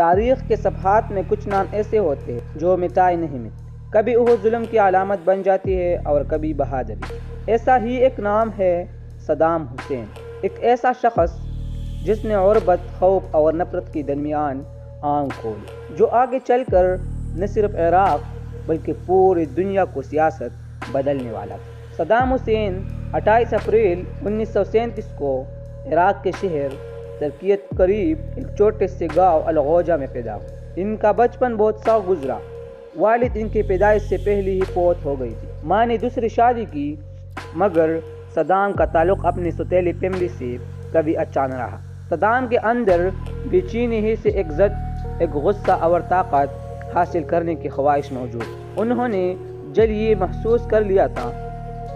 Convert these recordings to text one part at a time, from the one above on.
تاریخ کے صفحات میں کچھ نام ایسے ہوتے ہیں جو مٹائے نہیں مٹتے، کبھی وہ ظلم کی علامت بن جاتی ہے اور کبھی بہادری۔ ایسا ہی ایک نام ہے صدام حسین، ایک ایسا شخص جس نے غربت، خوف اور نفرت کے درمیان آنکھ کھولی، جو آگے چل کر نہ صرف عراق بلکہ پوری دنیا کو سیاست بدلنے والا تھا۔ صدام حسین 28 اپریل 1937 کو عراق کے شہر ترکیت قریب ایک چھوٹے سے گاؤں الغوجہ میں پیدا ہوئے۔ ان کا بچپن بہت سخت گزرا۔ والد ان کی پیدائش سے پہلے ہی فوت ہو گئی تھی۔ ماں نے دوسری شادی کی، مگر صدام کا تعلق اپنی سوتیلی فیملی سے کبھی اچھا نہ رہا۔ صدام کے اندر بے چینی ہی سے ایک ضد، ایک غصہ اور طاقت حاصل کرنے کی خواہش موجود۔ انہوں نے جلد یہ محسوس کر لیا تھا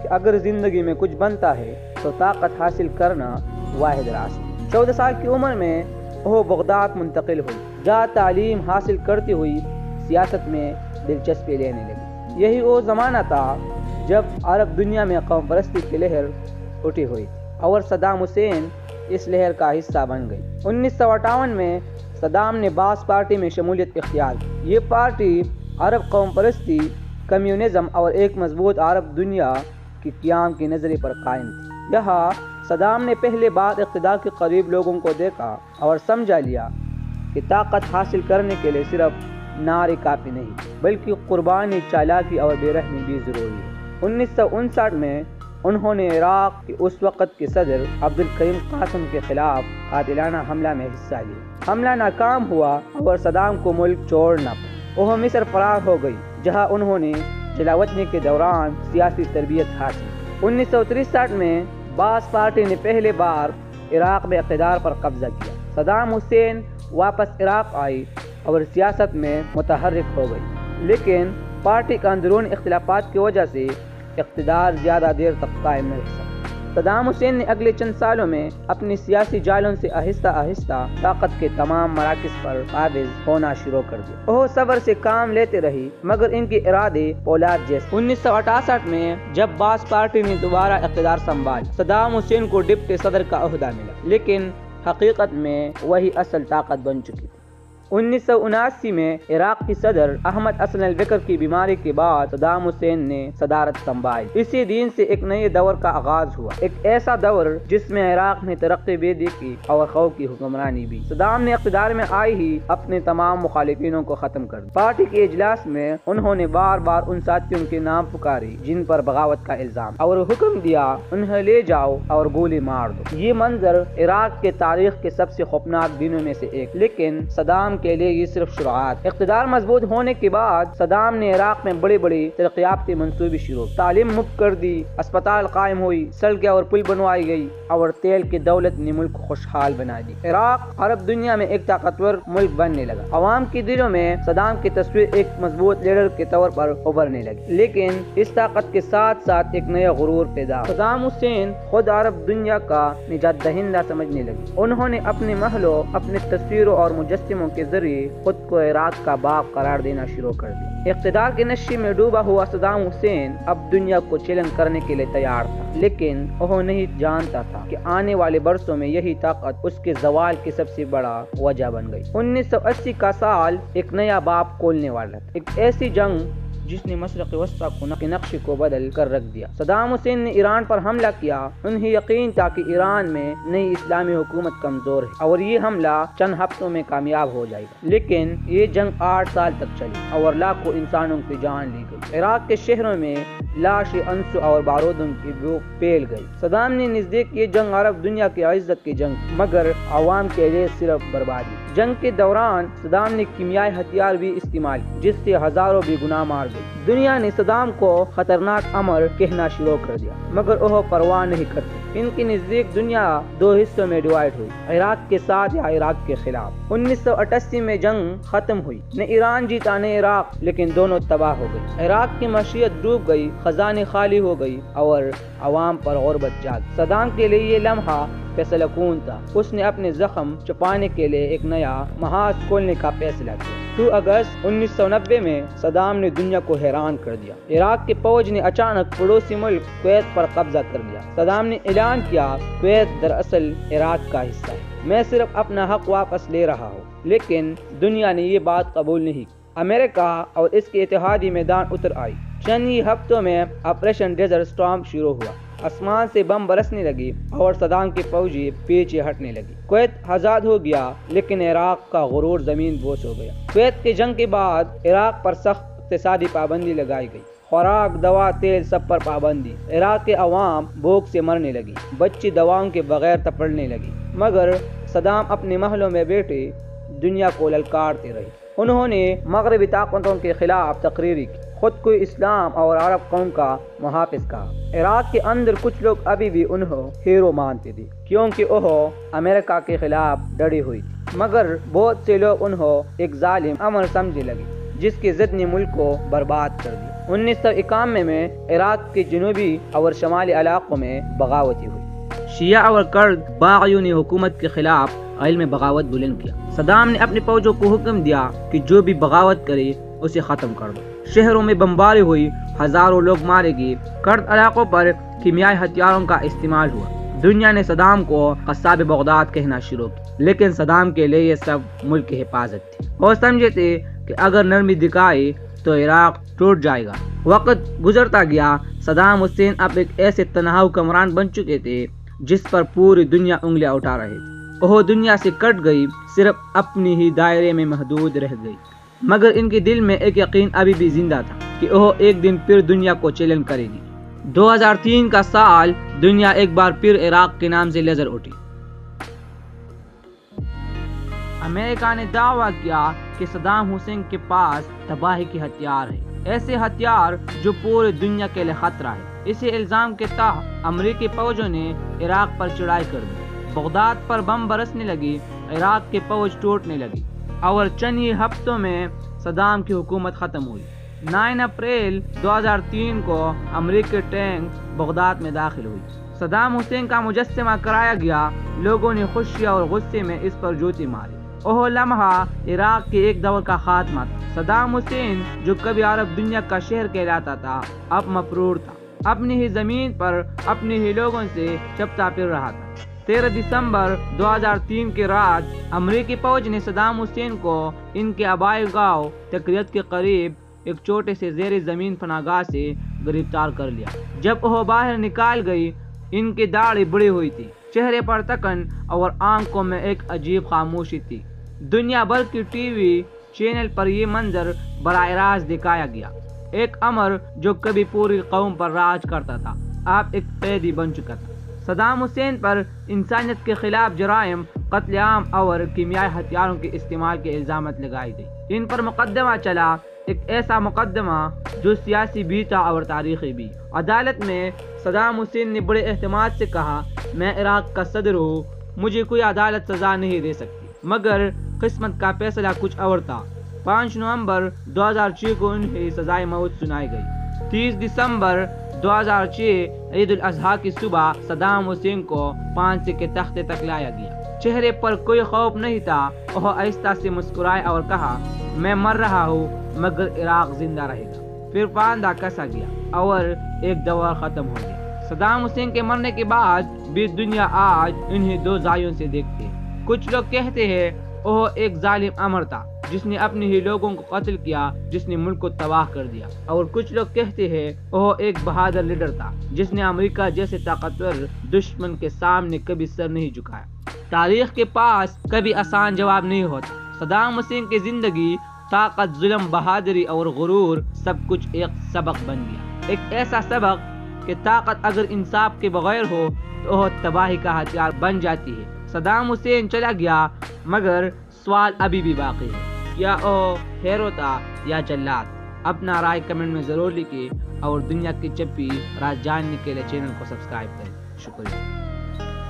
کہ اگر زندگی میں کچھ بنتا ہے تو طاقت حاصل کرنا واحد راستہ۔ 14 سال کی عمر میں وہ بغداد منتقل ہوئی، جہاں تعلیم حاصل کرتی ہوئی سیاست میں دلچسپی لینے لگی۔ یہی وہ زمانہ تھا جب عرب دنیا میں قوم پرستی کی لہر اٹھی ہوئی تھی اور صدام حسین اس لہر کا حصہ بن گئی۔ 1958 میں صدام نے باس پارٹی میں شمولیت اختیار کی۔ یہ پارٹی عرب قوم پرستی، کمیونزم اور ایک مضبوط عرب دنیا کی قیام کی نظریے پر قائم تھی۔ یہاں صدام نے پہلے بار اقتدار کے قریب لوگوں کو دیکھا اور سمجھا لیا کہ طاقت حاصل کرنے کے لیے صرف نعرے کافی نہیں، بلکہ قربانی، چالاکی اور بے رحمی بھی ضروری ہے۔ 1959 میں انہوں نے عراق کے اس وقت کے صدر عبدالکریم قاسم کے خلاف قاتلانہ حملہ میں حصہ لیا۔ حملہ ناکام ہوا اور صدام کو ملک چھوڑنا پڑا۔ وہ مصر فرار ہو گئی، جہاں انہوں نے جلاوطنی کے دوران سیاسی تربیت حاصل کی۔ 1963 میں باس پارٹی نے پہلے بار عراق میں اقتدار پر قبضہ کیا۔ صدام حسین واپس عراق آئی اور سیاست میں متحرک ہو گئی، لیکن پارٹی کا اندرونی اختلافات کی وجہ سے اقتدار زیادہ دیر تک قائم نہ رہ سکا۔ صدام حسین نے اگلے چند سالوں میں اپنی سیاسی جالوں سے آہستہ آہستہ طاقت کے تمام مراکز پر قابض ہونا شروع کر دیا۔ وہ صبر سے کام لیتے رہی، مگر ان کے ارادے پولاد جیسے۔ 1968 میں جب باس پارٹی نے دوبارہ اقتدار سنبھالا، صدام حسین کو ڈپٹی صدر کا عہدہ ملا، لیکن حقیقت میں وہی اصل طاقت بن چکی تھی۔ 1979 میں عراق کی صدر احمد حسن البکر کی بیماری کے بعد صدام حسین نے صدارت سنبھالی۔ اسی دن سے ایک نئے دور کا آغاز ہوا، ایک ایسا دور جس میں عراق میں ترقی بھی دیکھی اور خوف کی حکمرانی بھی۔ صدام نے اقتدار میں آئی ہی اپنے تمام مخالفینوں کو ختم کر دیا۔ پارٹی کے اجلاس میں انہوں نے بار بار ان ساتھیوں کے نام پکاری جن پر بغاوت کا الزام، اور حکم دیا انہیں لے جاؤ اور گولی مار دو۔ یہ منظر عراق کے تاریخ کے سب سے خوفناک دنوں میں سے ایک، لیکن صدام کے لیے یہ صرف شروعات۔ اقتدار مضبوط ہونے کے بعد صدام نے عراق میں بڑی بڑی ترقیاتی منصوبے شروع، تعلیم مفت کر دی، اسپتال قائم ہوئی، سڑکیں اور پل بنوائی گئی، اور تیل کی دولت نے ملک کو خوشحال بنا دی۔ عراق عرب دنیا میں ایک طاقتور ملک بننے لگا۔ عوام کے دلوں میں صدام کی تصویر ایک مضبوط لیڈر کے طور پر ابھرنے لگی، لیکن اس طاقت کے ساتھ ساتھ ایک نیا غرور پیدا ہوا۔ صدام حسین خود عرب دنیا کا نجات دہندہ سمجھنے لگے۔ انہوں نے اپنے محلوں، اپنے تصویروں اور مجسموں کے ذریعے خود کو عراق کا باپ قرار دینا شروع کر دیا۔ اقتدار کے نشے میں ڈوبا ہوا صدام حسین اب دنیا کو چیلنج کرنے کے لیے تیار تھا، لیکن وہ نہیں جانتا تھا کہ آنے والے برسوں میں یہی طاقت اس کے زوال کی سب سے بڑا وجہ بن گئی۔ 1980 کا سال ایک نیا باب کھولنے والا تھا، ایک ایسی جنگ جس نے مشرق وسطی کے نقشے کو بدل کر رکھ دیا۔ صدام حسین نے ایران پر حملہ کیا۔ انہیں یقین تھا کہ ایران میں نئی اسلامی حکومت کمزور ہے اور یہ حملہ چند ہفتوں میں کامیاب ہو جائے گا، لیکن یہ جنگ 8 سال تک چلی اور لاکھوں انسانوں کی جان لی گئی۔ عراق کے شہروں میں لاشیں، انسو اور بارودوں کی بو پھیل گئی۔ صدام نے نزدیک یہ جنگ عرب دنیا کی عزت کی جنگ، مگر عوام کے لیے صرف بربادی۔ جنگ کے دوران صدام نے کیمیائی ہتھیار بھی استعمال کیے، جس سے ہزاروں بے گناہ مار گئے۔ دنیا نے صدام کو خطرناک امر کہنا شروع کر دیا، مگر وہ پرواہ نہیں کرتے۔ ان کے نزدیک دنیا 2 حصوں میں ڈیوائیڈ ہوئی، عراق کے ساتھ یا عراق کے خلاف۔ 1988 میں جنگ ختم ہوئی، نہ ایران جیتا نہ عراق، لیکن دونوں تباہ ہو گئی۔ عراق کی معیشت ڈوب گئی، خزانے خالی ہو گئی اور عوام پر غربت جا گئی۔ صدام کے لیے یہ لمحہ فیصلہ کن تھا۔ اس نے اپنے زخم چھپانے کے لیے ایک نیا محاذ کھولنے کا فیصلہ کیا۔ 2 اگست 1990 میں صدام نے دنیا کو حیران کر دیا۔ عراق کی فوج نے اچانک پڑوسی ملک کویت پر قبضہ کر لیا۔ صدام نے اعلان کیا، کویت دراصل عراق کا حصہ ہے، میں صرف اپنا حق واپس لے رہا ہوں۔ لیکن دنیا نے یہ بات قبول نہیں کی۔ امریکہ اور اس کے اتحادی میدان اتر آئی۔ چند ہی ہفتوں میں آپریشن ڈیزرٹ اسٹارم شروع ہوا۔ آسمان سے بم برسنے لگی اور صدام کی فوجی پیچھے ہٹنے لگی۔ کویت آزاد ہو گیا، لیکن عراق کا غرور زمین بوس ہو گیا۔ کویت کی جنگ کے بعد عراق پر سخت اقتصادی پابندی لگائی گئی۔ خوراک، دوا، تیل سب پر پابندی۔ عراق کے عوام بھوک سے مرنے لگی، بچی دواؤں کے بغیر تپڑنے لگی، مگر صدام اپنے محلوں میں بیٹھے دنیا کو للکارتے رہے۔ انہوں نے مغربی طاقتوں کے خلاف تقریر کی، خود کو اسلام اور عرب قوم کا محافظ کہا۔ عراق کے اندر کچھ لوگ ابھی بھی انہیں ہیرو مانتے تھے، کیونکہ وہ امریکہ کے خلاف ڈٹی ہوئی تھی، مگر بہت سے لوگ انہیں ایک ظالم امر سمجھنے لگے جس کی ضد نے ملک کو برباد کر دیا۔ 1991 میں عراق کے جنوبی اور شمالی علاقوں میں بغاوتیں ہوئی۔ شیعہ اور کرد باغیوں نے حکومت کے خلاف علم بغاوت بلند کیا۔ صدام نے اپنی فوجوں کو حکم دیا کہ جو بھی بغاوت کرے اسے ختم کر دو۔ شہروں میں بمباری ہوئی، ہزاروں لوگ مارے گئے۔ کرد علاقوں پر کیمیائی ہتھیاروں کا استعمال ہوا۔ دنیا نے صدام کو قصاب بغداد کہنا شروع کیا، لیکن صدام کے لیے یہ سب ملک کی حفاظت تھی۔ وہ سمجھے تھے کہ اگر نرمی دکھائے تو عراق ٹوٹ جائے گا۔ وقت گزرتا گیا، صدام حسین اب ایک ایسے تنہا حکمران بن چکے تھے جس پر پوری دنیا انگلیاں اٹھا رہے تھے۔ وہ دنیا سے کٹ گئی، صرف اپنی ہی دائرے میں محدود رہ گئی، مگر ان کے دل میں ایک یقین ابھی بھی زندہ تھا کہ وہ ایک دن پھر دنیا کو چیلنج کرے گی۔ 2003 کا سال، دنیا ایک بار پھر عراق کے نام سے لرز اٹھی۔ امریکہ نے دعویٰ کیا کہ صدام حسین کے پاس تباہی کے ہتھیار ہیں، ایسے ہتھیار جو پوری دنیا کے لیے خطرہ ہے۔ اسی الزام کے تحت امریکی فوجوں نے عراق پر چڑھائی کر دی، بغداد پر بم برسنے لگی، عراق کی فوج ٹوٹنے لگی، اور چند ہی ہفتوں میں صدام کی حکومت ختم ہوئی۔ 9 اپریل 2003 کو امریکی ٹینک بغداد میں داخل ہوئی، صدام حسین کا مجسمہ کرایا گیا۔ لوگوں نے خوشی اور غصے میں اس پر جوتی ماری۔ وہ لمحہ عراق کے ایک دور کا خاتمہ تھا۔ صدام حسین جو کبھی عرب دنیا کا شہر کہلاتا تھا، اب مفرور تھا، اپنی ہی زمین پر اپنے ہی لوگوں سے چپتا پھر رہا تھا۔ 13 دسمبر 2003 کی رات امریکی فوج نے صدام حسین کو ان کے آبائی گاؤں تکریت کے قریب ایک چھوٹے سے زیر زمین پناہ گاہ سے گرفتار کر لیا۔ جب وہ باہر نکال گئی، ان کی داڑھی بڑھی ہوئی تھی، چہرے پر تکن اور آنکھوں میں ایک عجیب خاموشی تھی۔ دنیا بھر کی ٹی وی چینل پر یہ منظر براہ راست دکھایا گیا۔ ایک امر جو کبھی پوری قوم پر راج کرتا تھا، اب ایک قیدی بن چکا تھا۔ صدام حسین پر انسانیت کے خلاف جرائم، قتل عام اور کیمیائی ہتھیاروں کے استعمال کے الزامات لگائی گئی۔ ان پر مقدمہ چلا، ایک ایسا مقدمہ جو سیاسی بھی تھا اور تاریخی بھی۔ عدالت میں صدام حسین نے بڑے اعتماد سے کہا، میں عراق کا صدر ہوں، مجھے کوئی عدالت سزا نہیں دے سکتی۔ مگر قسمت کا فیصلہ کچھ اور تھا۔ 5 نومبر 2006 کو انہیں سزائے موت سنائی گئی۔ 30 دسمبر 2006 عید الاضحیٰ کی صبح صدام حسین کو پھانسی کے تختے تک لایا گیا۔ چہرے پر کوئی خوف نہیں تھا، وہ آہستہ سے مسکرائے اور کہا، میں مر رہا ہوں مگر عراق زندہ رہے گا۔ پھر پھاندا کسا گیا اور ایک دور ختم ہو گیا۔ صدام حسین کے مرنے کے بعد بھی دنیا آج انہیں دو زاویوں سے دیکھتے ہیں۔ کچھ لوگ کہتے ہیں وہ ایک ظالم امر تھا جس نے اپنے ہی لوگوں کو قتل کیا، جس نے ملک کو تباہ کر دیا، اور کچھ لوگ کہتے ہیں وہ ایک بہادر لیڈر تھا جس نے امریکہ جیسے طاقتور دشمن کے سامنے کبھی سر نہیں جھکایا۔ تاریخ کے پاس کبھی آسان جواب نہیں ہوتا۔ صدام حسین کی زندگی، طاقت، ظلم، بہادری اور غرور سب کچھ ایک سبق بن گیا، ایک ایسا سبق کہ طاقت اگر انصاف کے بغیر ہو تو وہ تباہی کا ہتھیار بن جاتی ہے۔ صدام حسین چلا گیا، مگر سوال ابھی بھی باقی ہے، کیا وہ ہیرو تھا یا جلاد؟ اپنا رائے کمنٹ میں ضرور لکھیں اور دنیا کی چپی راز جاننے کے لیے چینل کو سبسکرائب کریں۔ شکریہ۔